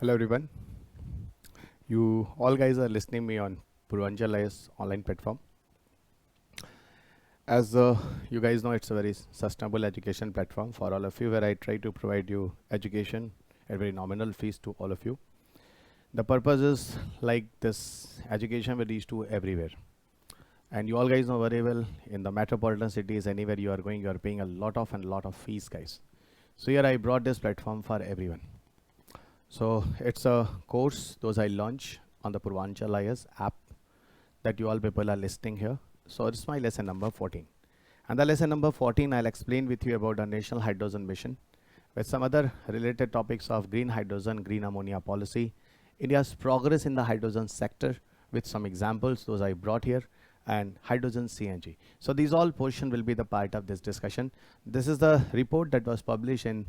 Hello everyone. You all guys are listening me on Purvanchal IAS online platform. As you guys know, it's a very sustainable education platform for all of you, where I try to provide you education at very nominal fees to all of you. The purpose is like this education will reach to everywhere. And you all guys know very well, in the metropolitan cities, anywhere you are going, you are paying a lot of fees, guys. So here I brought this platform for everyone. So it's a course those I launch on the Purvanchal IAS app that you all people are listening here. So it's my lesson number 14. And the lesson number 14, I'll explain with you about the National Hydrogen Mission with some other related topics of green hydrogen, green ammonia policy, India's progress in the hydrogen sector with some examples those I brought here, and hydrogen CNG. So these all portion will be the part of this discussion. This is the report that was published in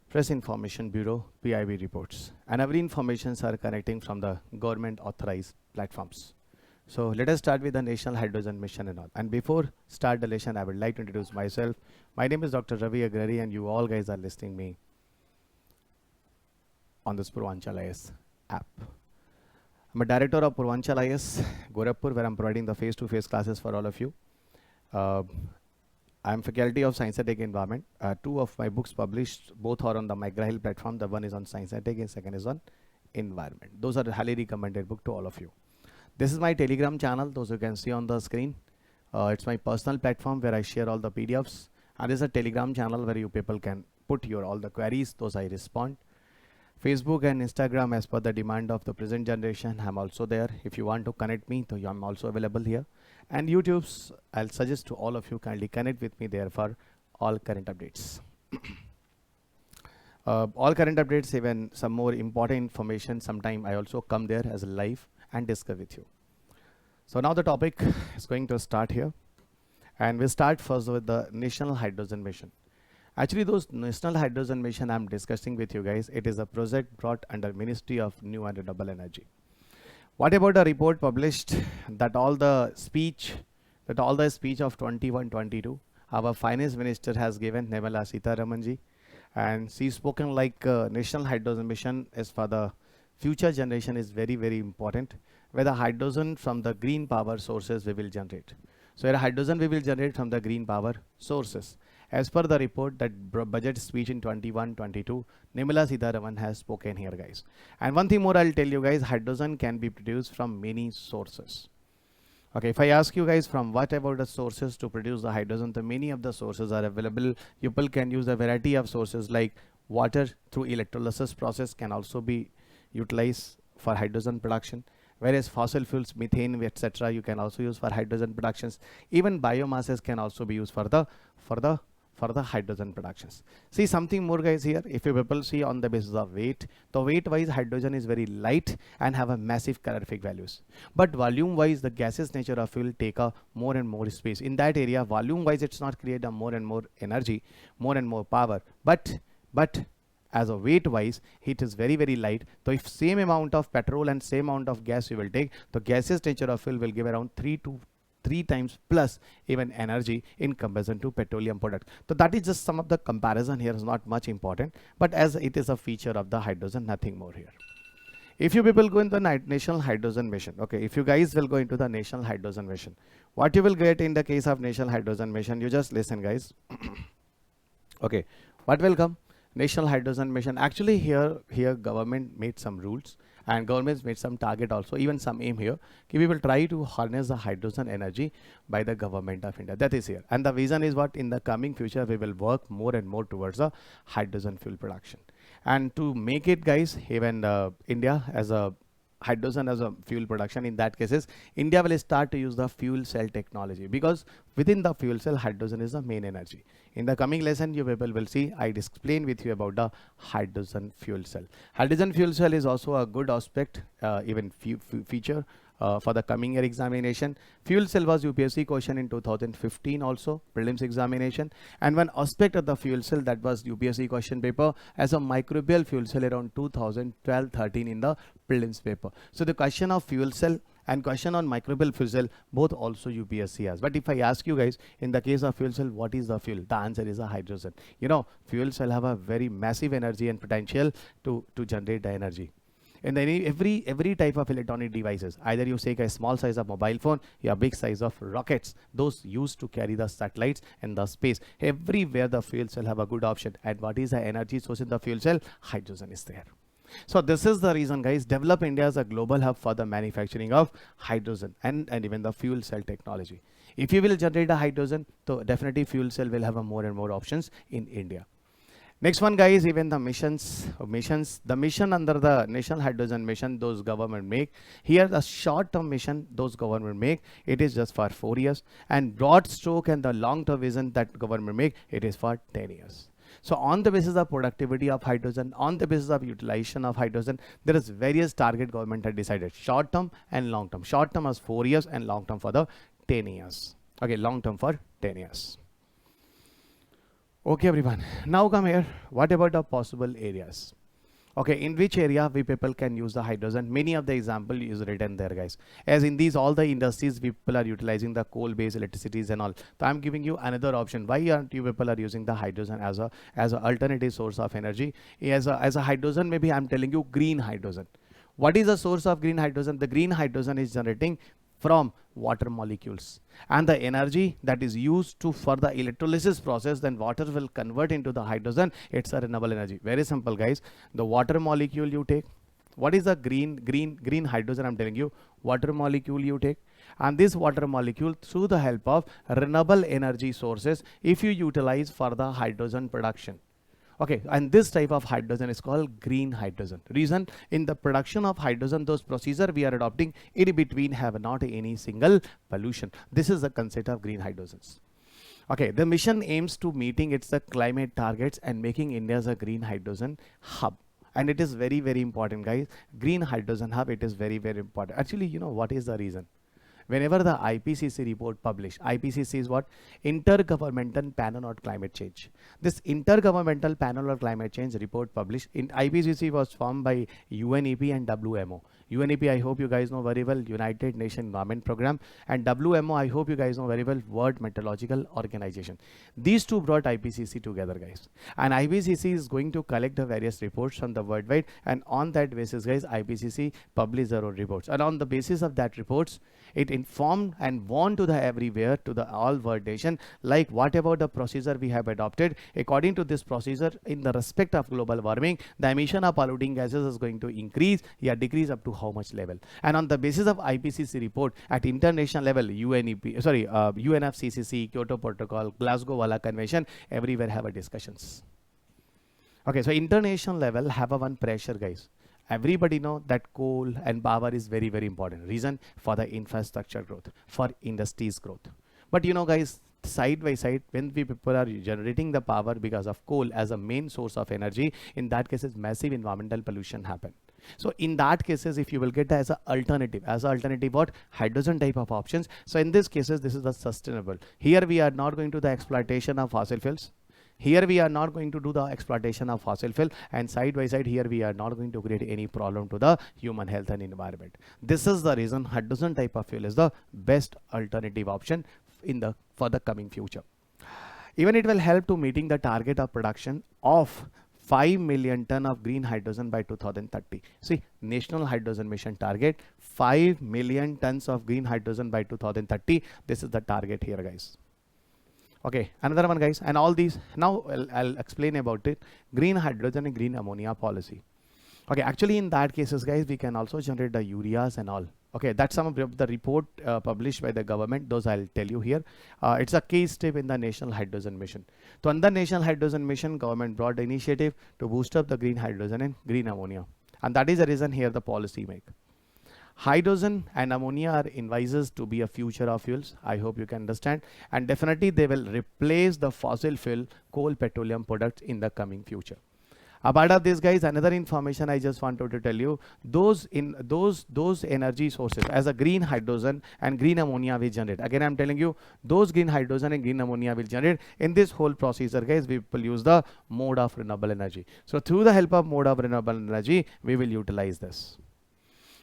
Press Information Bureau PIB reports, and every informations are connecting from the government authorized platforms. So let us start with the National Hydrogen Mission and all. And before start the lesson, I would like to introduce myself. My name is Dr. Ravi Agrahari, and you all guys are listening me on this Purvanchal IAS app. I'm a director of Purvanchal IAS Gorakhpur, where I'm providing the face-to-face classes for all of you. I'm faculty of Science and Tech Environment. Two of my books published, both are on the Mc Graw Hill platform. The one is on Science and Tech, and second is on Environment. Those are highly recommended book to all of you. This is my Telegram channel, those you can see on the screen. It's my personal platform where I share all the PDFs. And this is a Telegram channel where you people can put your all the queries, those I respond. Facebook and Instagram, as per the demand of the present generation, I'm also there. If you want to connect me, so I'm also available here. And YouTube's, I'll suggest to all of you kindly connect with me there for all current updates. All current updates, even some more important information, sometime I also come there as a live and discuss with you. So now the topic is going to start here. And we'll start first with the National Hydrogen Mission. Actually, those National Hydrogen Mission I'm discussing with you guys, it is a project brought under Ministry of New and Renewable Energy. What about a report published that all the speech of 21-22, our finance minister has given, Nirmala Sitharamanji, and she's spoken like National Hydrogen Mission is for the future generation is very, very important, where the hydrogen from the green power sources we will generate. So here hydrogen we will generate from the green power sources. As per the report that budget speech in 21-22, Nirmala Sitharaman has spoken here, guys. And one thing more I'll tell you guys, hydrogen can be produced from many sources. Okay, if I ask you guys from what about the sources to produce the hydrogen, the many of the sources are available. People can use a variety of sources like water through electrolysis process can also be utilized for hydrogen production. Whereas fossil fuels, methane, etc., you can also use for hydrogen productions. Even biomasses can also be used for the hydrogen productions. See something more, guys, here. If you people see on the basis of weight, the weight wise hydrogen is very light and have a massive calorific values. But volume wise, the gaseous nature of fuel take a more and more space. In that area, volume wise, it's not create a more and more energy, more and more power. But as a weight wise, it is very, very light. So if same amount of petrol and same amount of gas you will take, the gaseous nature of fuel will give around 3 times plus even energy in comparison to petroleum product. So that is just some of the comparison here, is not much important, but as it is a feature of the hydrogen, nothing more here. If you people go into the National Hydrogen Mission, okay, if you guys will go into the National Hydrogen Mission, what you will get in the case of National Hydrogen Mission, you just listen, guys. Okay, what will come? National Hydrogen Mission. Actually here government made some rules and governments made some target also, even some aim here. We will try to harness the hydrogen energy by the government of India. That is here. And the vision is what in the coming future we will work more and more towards the hydrogen fuel production. And to make it, guys, even India as a hydrogen as a fuel production, in that cases India will start to use the fuel cell technology, because within the fuel cell hydrogen is the main energy. In the coming lesson you people will see I explain with you about the hydrogen fuel cell. Hydrogen fuel cell is also a good aspect, even feature for the coming year examination. Fuel cell was UPSC question in 2015 also, prelims examination. And one aspect of the fuel cell that was UPSC question paper as a microbial fuel cell around 2012-13 in the prelims paper. So the question of fuel cell And question on microbial fuel cell, both also UPSC has. But if I ask you guys, in the case of fuel cell, what is the fuel? The answer is a hydrogen. You know, fuel cell have a very massive energy and potential to generate the energy. In every type of electronic devices, either you take a small size of mobile phone, yeah, big size of rockets, those used to carry the satellites in the space, everywhere the fuel cell have a good option. And what is the energy source in the fuel cell? Hydrogen is there. So this is the reason, guys, develop India as a global hub for the manufacturing of hydrogen and even the fuel cell technology. If you will generate a hydrogen, so definitely fuel cell will have a more and more options in India. Next one, guys, even the missions, the mission under the National Hydrogen Mission, those government make. Here, the short-term mission, those government make, it is just for 4 years. And broad stroke and the long-term vision that government make, it is for 10 years. So on the basis of productivity of hydrogen, on the basis of utilization of hydrogen, there is various target government had decided, short-term and long-term. Short-term as 4 years and long-term for the 10 years. Okay, long-term for 10 years. Okay, everyone. Now come here. What about the possible areas? Okay, in which area we people can use the hydrogen? Many of the example is written there, guys. As in these all the industries, people are utilizing the coal-based electricities and all. So I'm giving you another option. Why aren't you people are using the hydrogen as a alternative source of energy? As a hydrogen, maybe I'm telling you green hydrogen. What is the source of green hydrogen? The green hydrogen is generating from water molecules, and the energy that is used to for the electrolysis process, then water will convert into the hydrogen. It's a renewable energy. Very simple, guys. The water molecule you take, what is the green hydrogen? I'm telling you, water molecule you take, and this water molecule through the help of renewable energy sources, if you utilize for the hydrogen production. Okay, and this type of hydrogen is called green hydrogen. Reason, in the production of hydrogen, those procedure we are adopting, in between have not any single pollution. This is the concept of green hydrogens. Okay, the mission aims to meeting its the climate targets and making India as a green hydrogen hub. And it is very, very important, guys. Green hydrogen hub, it is very, very important. Actually, you know what is the reason? Whenever the IPCC report published, IPCC is what? Intergovernmental Panel on Climate Change. This Intergovernmental Panel on Climate Change report published in IPCC was formed by UNEP and WMO. UNEP, I hope you guys know very well, United Nations Environment Program, and WMO, I hope you guys know very well, World Meteorological Organization. These two brought IPCC together, guys. And IPCC is going to collect the various reports from the worldwide, and on that basis, guys, IPCC published their own reports. And on the basis of that reports, it informed and warned to the everywhere, to the all world nation, like what about the procedure we have adopted. According to this procedure, in the respect of global warming, the emission of polluting gases is going to increase, decrease up to how much level. And on the basis of IPCC report at international level, UNFCCC, Kyoto Protocol, Glasgow Wala Convention, everywhere have a discussions. Okay, so international level have a one pressure, guys. Everybody know that coal and power is very, very important. Reason for the infrastructure growth, for industries growth. But you know, guys, side by side, when we people are generating the power because of coal as a main source of energy, in that cases, massive environmental pollution happen. So in that cases, if you will get as an alternative what? Hydrogen type of options. So in this cases, this is the sustainable. Here we are not going to the exploitation of fossil fuels. Here we are not going to do the exploitation of fossil fuel, and side by side here we are not going to create any problem to the human health and environment. This is the reason hydrogen type of fuel is the best alternative option for the coming future. Even it will help to meeting the target of production of 5 million ton of green hydrogen by 2030. See, National Hydrogen Mission target 5 million tons of green hydrogen by 2030. This is the target here, guys. Okay, another one, guys, and all these now I'll explain about it. Green hydrogen and green ammonia policy. Okay, actually in that cases, guys, we can also generate the ureas and all. Okay, that's some of the report published by the government. Those I'll tell you here. It's a key step in the National Hydrogen Mission. So under National Hydrogen Mission, government brought the initiative to boost up the green hydrogen and green ammonia, and that is the reason here the policy make. Hydrogen and ammonia are envises to be a future of fuels. I hope you can understand, and definitely they will replace the fossil fuel coal petroleum products in the coming future. Apart of this, guys, another information I just wanted to tell you, those energy sources as a green hydrogen and green ammonia will generate. Again, I'm telling you, those green hydrogen and green ammonia will generate. In this whole procedure, guys, we will use the mode of renewable energy. So through the help of mode of renewable energy, we will utilize this.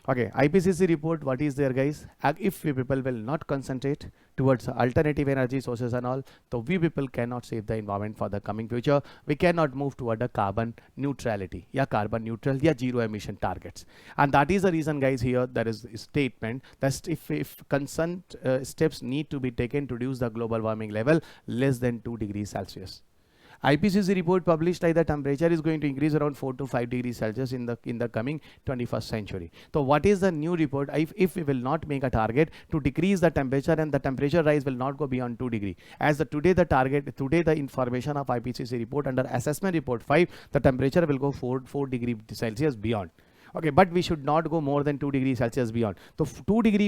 Okay, IPCC report, what is there, guys? If we people will not concentrate towards alternative energy sources and all, so we people cannot save the environment for the coming future. We cannot move toward a carbon neutrality, yeah, carbon neutral, yeah, zero emission targets. And that is the reason, guys, here there is a statement that if consent steps need to be taken to reduce the global warming level less than 2 degrees Celsius. IPCC report published like the temperature is going to increase around 4 to 5 degrees Celsius in the coming 21st century. So what is the new report? If we will not make a target to decrease the temperature, and the temperature rise will not go beyond 2 degree. As today the information of IPCC report under assessment report 5, the temperature will go 4 degrees Celsius beyond. Okay, but we should not go more than 2 degrees Celsius beyond. So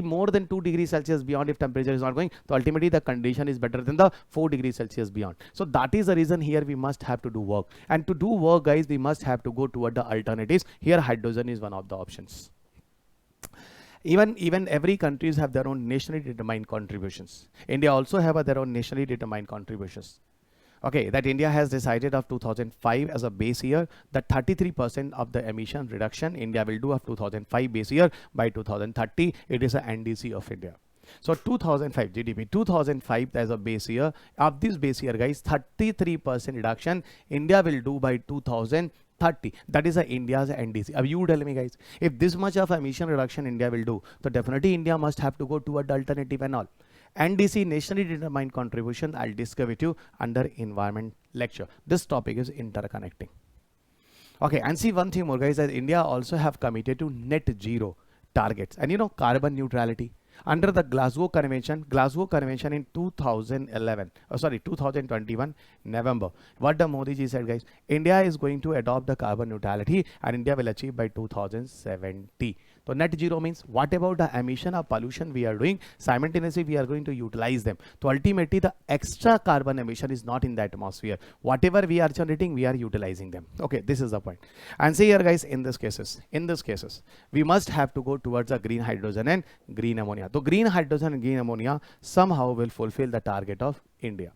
more than 2 degrees Celsius beyond, if temperature is not going, so ultimately the condition is better than the 4 degrees Celsius beyond. So that is the reason here we must have to do work. And to do work, guys, we must have to go toward the alternatives. Here hydrogen is one of the options. Even every countries have their own nationally determined contributions. India also have their own nationally determined contributions. Okay, that India has decided of 2005 as a base year, that 33% of the emission reduction India will do of 2005 base year by 2030. It is a NDC of India. So 2005 GDP, 2005 as a base year. Of this base year, guys, 33% reduction India will do by 2030. That is India's NDC. Now you tell me, guys, if this much of emission reduction India will do, so definitely India must have to go toward alternative and all. NDC, nationally determined contribution, I'll discuss with you under environment lecture. This topic is interconnecting. Okay, and see one thing more, guys, that India also have committed to net zero targets and carbon neutrality under the Glasgow Convention in 2021 November. What the Modi ji said, guys, India is going to adopt the carbon neutrality and India will achieve by 2070. So net zero means what about the emission of pollution we are doing, simultaneously we are going to utilize them. So ultimately the extra carbon emission is not in the atmosphere. Whatever we are generating, we are utilizing them. Okay, this is the point. And see here, guys, in these cases, we must have to go towards a green hydrogen and green ammonia. So green hydrogen and green ammonia somehow will fulfill the target of India.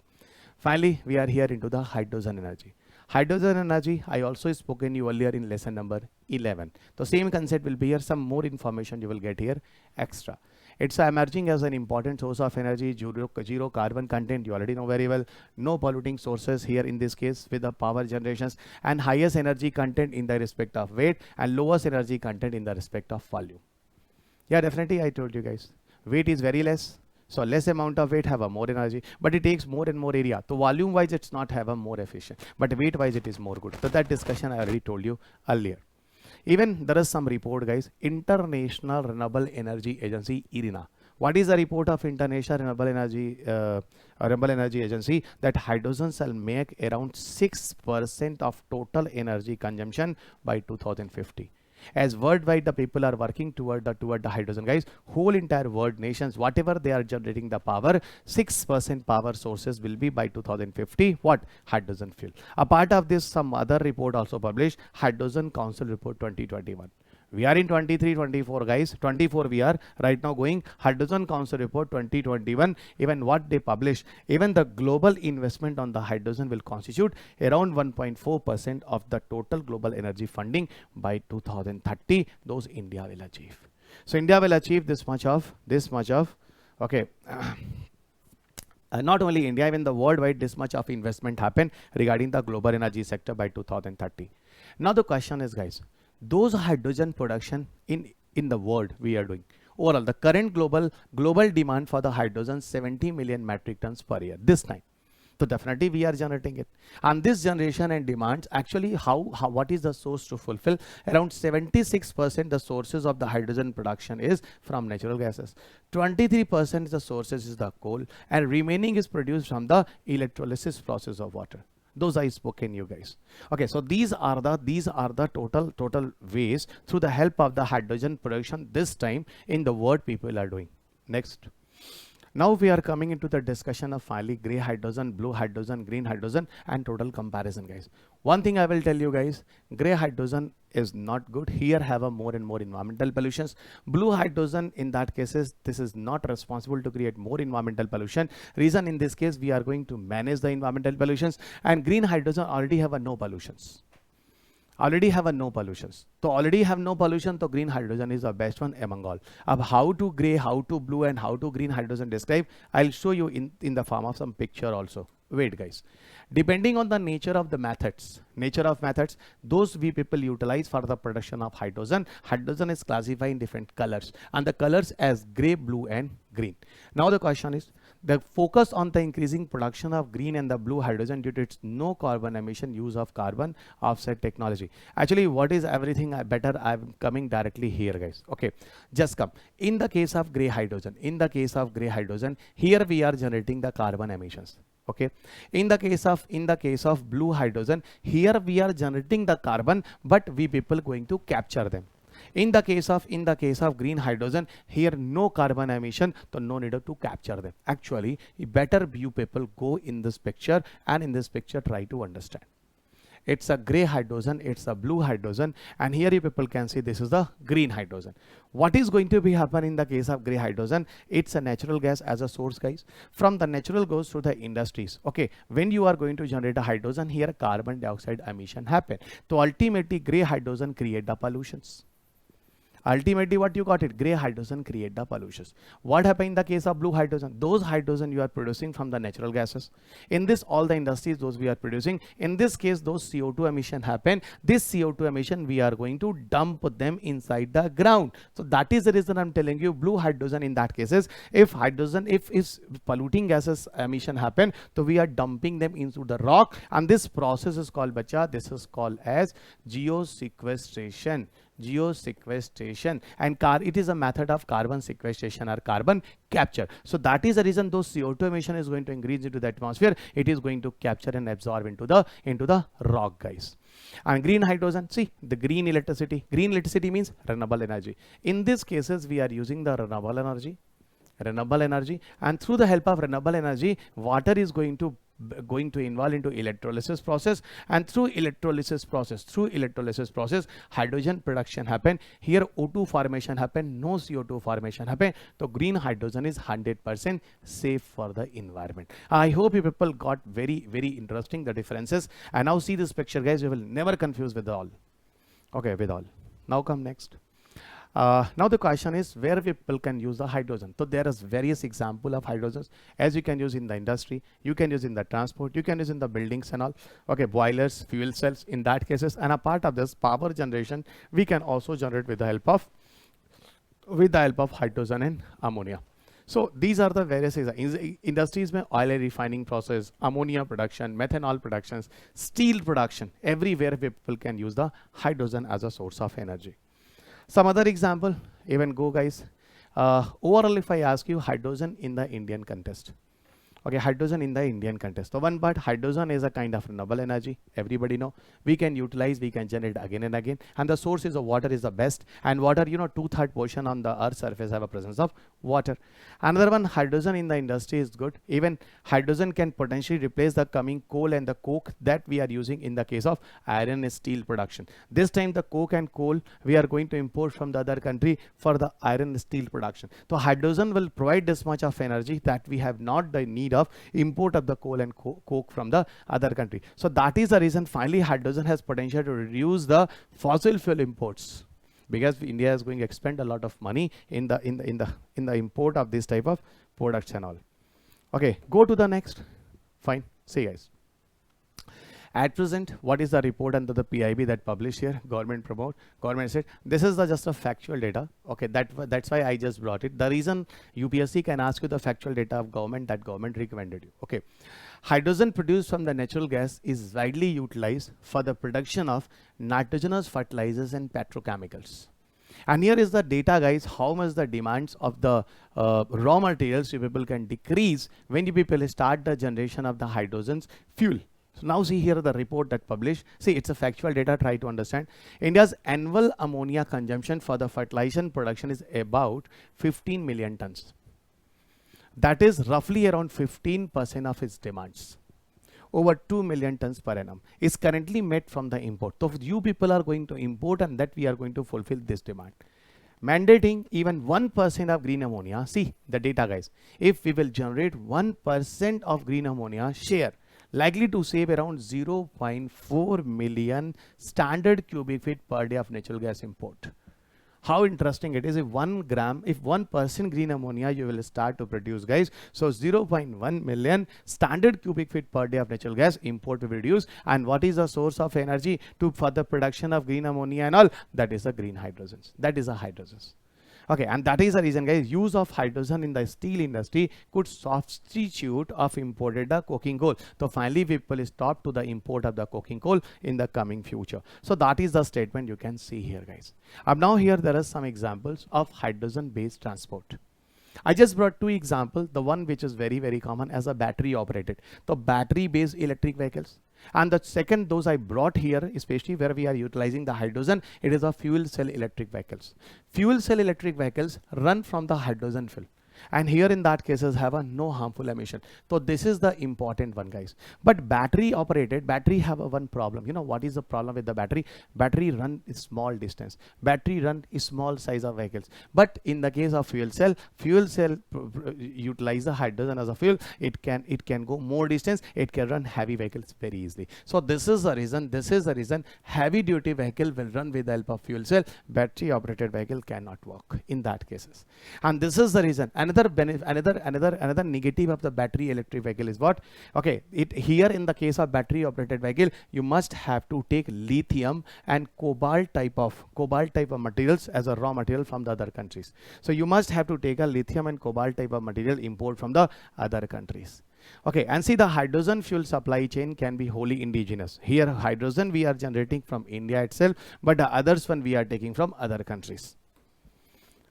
Finally, we are here into the hydrogen energy. Hydrogen energy, I also spoken you earlier in lesson number 11. The same concept will be here. Some more information you will get here extra. It's emerging as an important source of energy, zero carbon content, you already know very well. No polluting sources here in this case with the power generations, and highest energy content in the respect of weight and lowest energy content in the respect of volume. Yeah, definitely I told you, guys. Weight is very less. So less amount of weight have a more energy, but it takes more and more area. So volume wise it's not have a more efficient, but weight wise it is more good. So that discussion I already told you earlier. Even there is some report, guys, International Renewable Energy Agency, IRENA. What is the report of International Renewable Energy Agency? That hydrogen shall make around 6% of total energy consumption by 2050. As worldwide the people are working toward the hydrogen, guys, whole entire world nations, whatever they are generating the power, 6% power sources will be by 2050 what? Hydrogen fuel. A part of this, some other report also published, Hydrogen Council Report 2021. We are in 23-24, guys. 24 we are right now going. Hydrogen Council Report 2021. Even what they publish, even the global investment on the hydrogen will constitute around 1.4% of the total global energy funding by 2030. Those India will achieve. So India will achieve this much of. Okay. Not only India, even the worldwide, this much of investment happen regarding the global energy sector by 2030. Now the question is, guys, those hydrogen production in the world we are doing overall, the current global demand for the hydrogen 70 million metric tons per year this time. So definitely we are generating it, and this generation and demands actually what is the source to fulfill? Around 76% the sources of the hydrogen production is from natural gases, 23% the sources is the coal, and remaining is produced from the electrolysis process of water. Those I spoken you guys. Okay, so these are the total ways through the help of the hydrogen production this time in the world people are doing. Next. Now we are coming into the discussion of finally gray hydrogen, blue hydrogen, green hydrogen, and total comparison, guys. One thing I will tell you, guys, gray hydrogen is not good. Here have a more and more environmental pollutions. Blue hydrogen in that cases, this is not responsible to create more environmental pollution. Reason in this case, we are going to manage the environmental pollutions, and green hydrogen already have a no pollutions. already have a no pollutions. So already have no pollution, so green hydrogen is the best one among all. How to gray, how to blue and how to green hydrogen describe, I'll show you in the form of some picture also. Wait guys, depending on the nature of the methods, those we people utilize for the production of hydrogen. Hydrogen is classified in different colors, and the colors as gray, blue and green. Now the question is, the focus on the increasing production of green and the blue hydrogen due to its no carbon emission use of carbon offset technology. Actually, what is everything better? I'm coming directly here guys. Okay, just come. In the case of gray hydrogen, here we are generating the carbon emissions. Okay, in the case of blue hydrogen, here we are generating the carbon, but we people going to capture them. In the case of green hydrogen, here no carbon emission, so no need to capture them. Actually, better you people go in this picture, and in this picture try to understand. It's a gray hydrogen, it's a blue hydrogen, and here you people can see this is the green hydrogen. What is going to be happen in the case of gray hydrogen? It's a natural gas as a source guys. From the natural goes to the industries. Okay, when you are going to generate a hydrogen, here carbon dioxide emission happen. So ultimately gray hydrogen create the pollutions. Ultimately what you got it, gray hydrogen create the pollutions. What happened in the case of blue hydrogen? Those hydrogen you are producing from the natural gases. In this all the industries those we are producing, in this case those CO2 emission happen. This CO2 emission we are going to dump them inside the ground. So that is the reason I'm telling you blue hydrogen in that cases, if polluting gases emission happen, so we are dumping them into the rock, and this process is called this is called as geosequestration. And it is a method of carbon sequestration or carbon capture. So that is the reason those CO2 emission is going to increase into the atmosphere. It is going to capture and absorb into the rock guys. And green hydrogen, see the green electricity means renewable energy. In these cases we are using the renewable energy, and through the help of renewable energy, water is going to involve into electrolysis process, and through electrolysis process hydrogen production happen. Here O2 formation happen, no CO2 formation happen. So green hydrogen is 100% safe for the environment. I hope you people got very interesting the differences. And now see this picture guys, you will never confuse with all. Okay, with all. Now come next. Now the question is where people can use the hydrogen. So there is various example of hydrogens, as you can use in the industry, you can use in the transport, you can use in the buildings and all. Okay, boilers, fuel cells in that cases, and a part of this power generation we can also generate with the help of hydrogen and ammonia. So these are the various industries में oil refining process, ammonia production, methanol productions, steel production, everywhere people can use the hydrogen as a source of energy. Some other example, even go guys. Overall, if I ask you hydrogen in the Indian context. Okay, hydrogen in the Indian context. So one part, hydrogen is a kind of renewable energy. Everybody know we can utilize, we can generate again and again. And the sources of water is the best. And water, 2/3 portion on the Earth's surface have a presence of water. Another one, hydrogen in the industry is good. Even hydrogen can potentially replace the coming coal and the coke that we are using in the case of iron and steel production. This time the coke and coal we are going to import from the other country for the iron and steel production. So hydrogen will provide this much of energy that we have not the need of import of the coal and coke from the other country. So that is the reason finally hydrogen has potential to reduce the fossil fuel imports, because India is going to expend a lot of money in the import of this type of products and all. Okay, go to the next. Fine. See guys. At present, what is the report under the PIB that published here? Government said this is just a factual data. Okay, that's why I just brought it. The reason UPSC can ask you the factual data of government that government recommended you. Okay, hydrogen produced from the natural gas is widely utilized for the production of nitrogenous fertilizers and petrochemicals. And here is the data guys, how much the demands of the raw materials you people can decrease when you people start the generation of the hydrogen's fuel. So now see here the report that published. See, it's a factual data, try to understand. India's annual ammonia consumption for the fertilizer production is about 15 million tons. That is roughly around 15% of its demands. Over 2 million tons per annum is currently met from the import. So you people are going to import, and that we are going to fulfill this demand. Mandating even 1% of green ammonia. See the data guys. If we will generate 1% of green ammonia share, likely to save around 0.4 million standard cubic feet per day of natural gas import. How interesting it is. If 1 gram, if 1% green ammonia you will start to produce, guys, so 0.1 million standard cubic feet per day of natural gas import will be reduced. And what is the source of energy to for the production of green ammonia and all? That is the green hydrogens. That is a hydrogens. Okay, and that is the reason, guys, use of hydrogen in the steel industry could substitute of imported coking coal. So finally people stop to the import of the coking coal in the coming future. So that is the statement you can see here, guys. Now here there are some examples of hydrogen based transport. I just brought two examples. The one which is very common as a battery operated, the battery based electric vehicles. And the second, those I brought here, especially where we are utilizing the hydrogen, it is a fuel cell electric vehicles. Fuel cell electric vehicles run from the hydrogen fuel. And here in that cases have a no harmful emission. So this is the important one, guys. But battery operated, battery have a one problem. You know what is the problem with the battery? Battery run small distance. Battery run small size of vehicles. But in the case of fuel cell utilize the hydrogen as a fuel. It can go more distance. It can run heavy vehicles very easily. So this is the reason heavy duty vehicle will run with the help of fuel cell. Battery operated vehicle cannot work in that cases. And this is the reason. Another negative of the battery electric vehicle is what? Okay, here in the case of battery operated vehicle, you must have to take lithium and cobalt type of materials as a raw material from the other countries. So you must have to take a lithium and cobalt type of material import from the other countries. Okay, and see, the hydrogen fuel supply chain can be wholly indigenous. Here hydrogen we are generating from India itself, but the others one we are taking from other countries.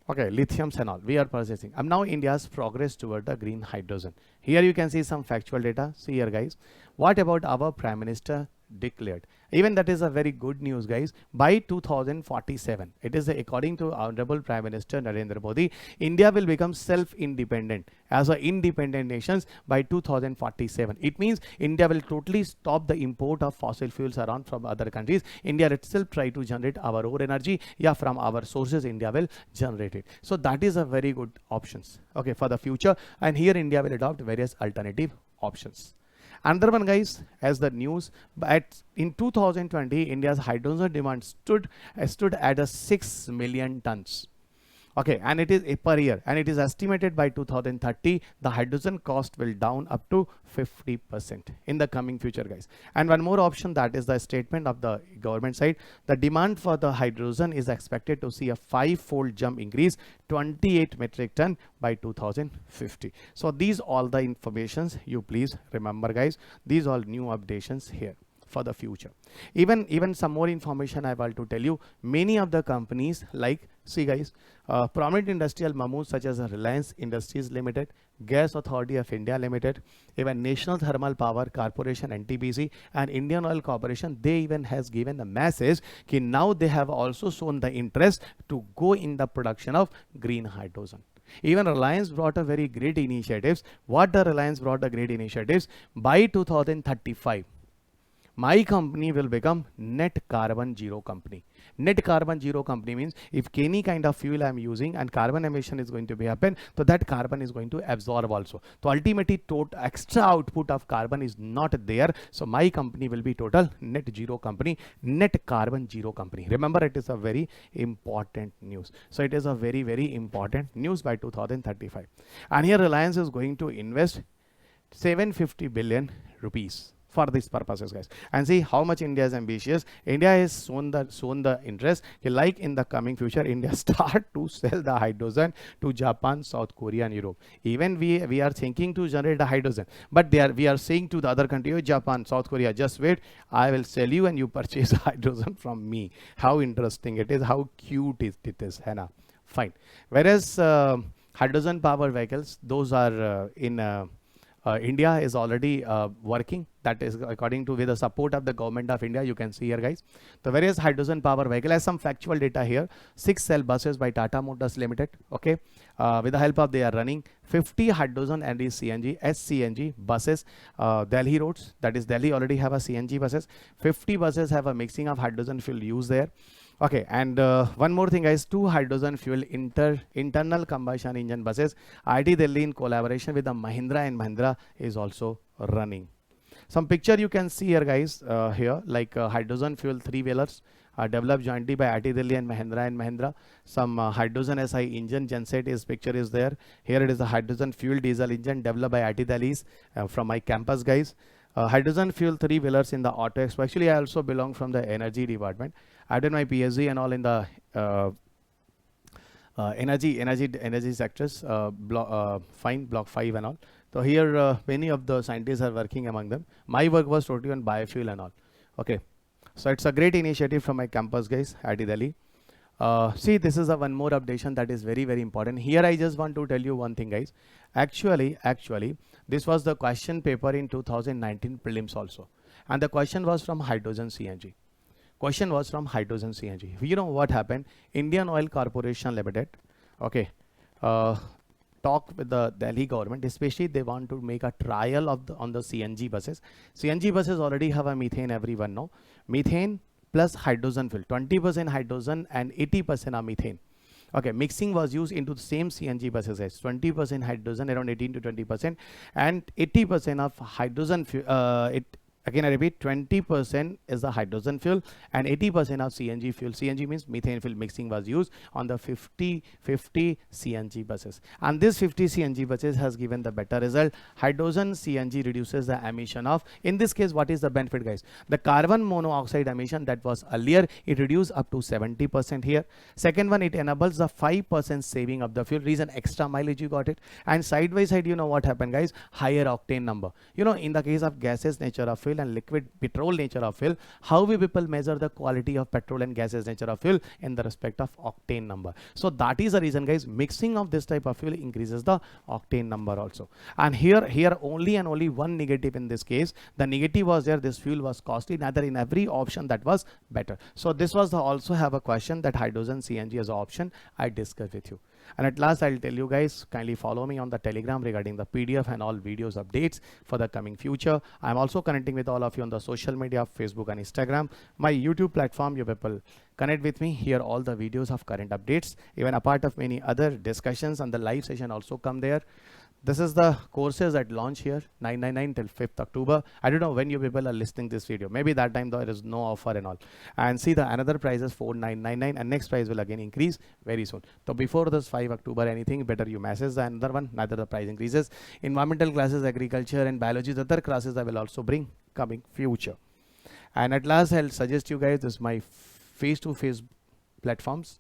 Okay, lithiums and all we are processing. Now India's progress toward the green hydrogen. Here you can see some factual data. See here, guys. What about our Prime Minister declared? Even that is a very good news, guys. By 2047, it is according to Honorable Prime Minister Narendra Modi, India will become self-independent as an independent nation by 2047. It means India will totally stop the import of fossil fuels around from other countries. India itself try to generate our own energy. Yeah, from our sources India will generate it. So that is a very good options, okay, for the future. And here India will adopt various alternative options. Another one, guys, as the news, but in 2020, India's hydrogen demand stood at a 6 million tons. Okay, and it is per year, and it is estimated by 2030 the hydrogen cost will down up to 50% in the coming future, guys. And one more option, that is the statement of the government side. The demand for the hydrogen is expected to see a 5-fold jump increase, 28 metric ton by 2050. So these all the informations you please remember, guys. These all new updations here for the future. Even some more information I want to tell you. Many of the companies, like, see guys, prominent industrial mammoths such as Reliance Industries Limited, Gas Authority of India Limited, even National Thermal Power Corporation NTPC and Indian Oil Corporation, they even has given a message that now they have also shown the interest to go in the production of green hydrogen. Even Reliance brought a very great initiatives. What the Reliance brought a great initiatives? By 2035, my company will become net carbon zero company. Net carbon zero company means if any kind of fuel I am using and carbon emission is going to be happen, so that carbon is going to absorb also. So ultimately total extra output of carbon is not there. So my company will be total net zero company, net carbon zero company. Remember, it is a very important news. So it is a very important news by 2035. And here Reliance is going to invest 750 billion rupees for these purposes, guys. And see how much India is ambitious. India has shown the interest, like in the coming future India start to sell the hydrogen to Japan, South Korea and Europe. Even we are thinking to generate the hydrogen, but we are saying to the other country, oh, Japan, South Korea, just wait, I will sell you and you purchase hydrogen from me. How interesting it is, how cute it is, Hannah. Fine. Whereas hydrogen power vehicles, those are in India is already working. That is according to with the support of the government of India. You can see here, guys, the various hydrogen power vehicle has some factual data here. 6 cell buses by Tata Motors Limited. Okay, with the help of they are running 50 hydrogen and CNG SCNG buses. Delhi roads, that is Delhi already have a CNG buses. 50 buses have a mixing of hydrogen fuel used there. Okay, and one more thing, guys, 2 hydrogen fuel internal combustion engine buses. IT Delhi in collaboration with the Mahindra and Mahindra is also running. Some picture you can see here, guys, here, like hydrogen fuel three-wheelers developed jointly by IIT Delhi and Mahindra. Some hydrogen SI engine genset is picture is there. Here it is a hydrogen fuel diesel engine developed by IIT Delhi's from my campus, guys. Hydrogen fuel three-wheelers in the auto expo. Actually, I also belong from the energy department. I did my PhD and all in the energy sectors, block 5 and all. So here many of the scientists are working among them. My work was totally on biofuel and all. Okay, so it's a great initiative from my campus, guys, at Delhi. See, this is a one more updation that is very, very important. Here I just want to tell you one thing, guys. Actually, this was the question paper in 2019 prelims also. And the question was from hydrogen CNG. You know what happened? Indian Oil Corporation Limited, okay, talk with the Delhi government, especially they want to make a trial of on the CNG buses. CNG buses already have a methane, everyone know. Methane plus hydrogen fuel, 20% hydrogen and 80% are methane. Okay, mixing was used into the same CNG buses, guys. 20% hydrogen, around 18 to 20%, and 80% of hydrogen fuel. Again, I repeat, 20% is the hydrogen fuel and 80% of CNG fuel. CNG means methane fuel mixing was used on the 50 CNG buses. And this 50 CNG buses has given the better result. Hydrogen CNG reduces the emission of, in this case, what is the benefit, guys? The carbon monoxide emission that was earlier, it reduced up to 70% here. Second one, it enables the 5% saving of the fuel. Reason, extra mileage you got it. And side by side, you know what happened, guys? Higher octane number. You know, in the case of gases nature of fuel and liquid petrol nature of fuel, how we people measure the quality of petrol and gases nature of fuel in the respect of octane number. So that is the reason, guys, mixing of this type of fuel increases the octane number also. And here only and only one negative in this case. The negative was there, this fuel was costly, neither in every option that was better. So this was the also have a question that hydrogen CNG as an option I discussed with you. And at last, I'll tell you guys, kindly follow me on the Telegram regarding the PDF and all videos updates for the coming future. I'm also connecting with all of you on the social media, Facebook and Instagram. My YouTube platform, you people connect with me. Here all the videos of current updates, even a part of many other discussions, and the live session also come there. This is the courses at launch here, 999 till 5th October. I don't know when you people are listening this video. Maybe that time there is no offer and all. And see the another price is 4999 and next price will again increase very soon. So before this 5 October anything, better you message the another one, neither the price increases. Environmental classes, agriculture and biology, the other classes I will also bring coming future. And at last, I'll suggest you guys, this is my face-to-face platforms.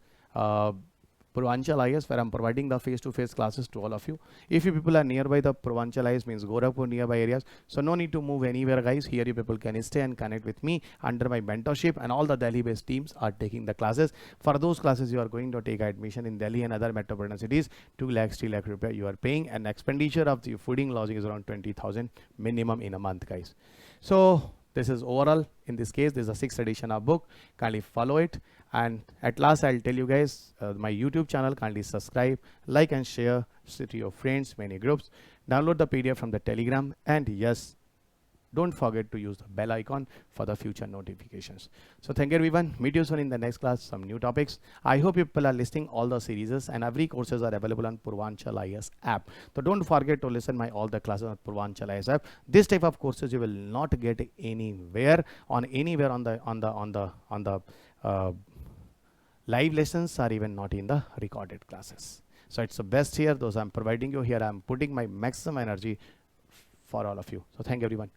Purvanchal IAS, where I'm providing the face-to-face classes to all of you. If you people are nearby the Purvanchal IAS, means Gorakhpur nearby areas, so no need to move anywhere, guys. Here you people can stay and connect with me under my mentorship, and all the Delhi-based teams are taking the classes. For those classes, you are going to take admission in Delhi and other metropolitan cities. 2 lakhs, 3 lakh rupees you are paying, and expenditure of the fooding lodging is around 20,000 minimum in a month, guys. So this is overall. In this case, this is a 6th edition of book. Kindly follow it. And at last, I'll tell you guys, my YouTube channel, kindly subscribe, like and share to your friends, many groups. Download the PDF from the Telegram. And yes, don't forget to use the bell icon for the future notifications. So thank you, everyone. Meet you soon in the next class, some new topics. I hope people are listing all the series, and every courses are available on Purvanchal IAS app. So don't forget to listen my all the classes on Purvanchal IAS app. This type of courses you will not get anywhere on the live lessons, or even not in the recorded classes. So it's the best here. Those I'm providing you here. I'm putting my maximum energy for all of you. So thank you, everyone.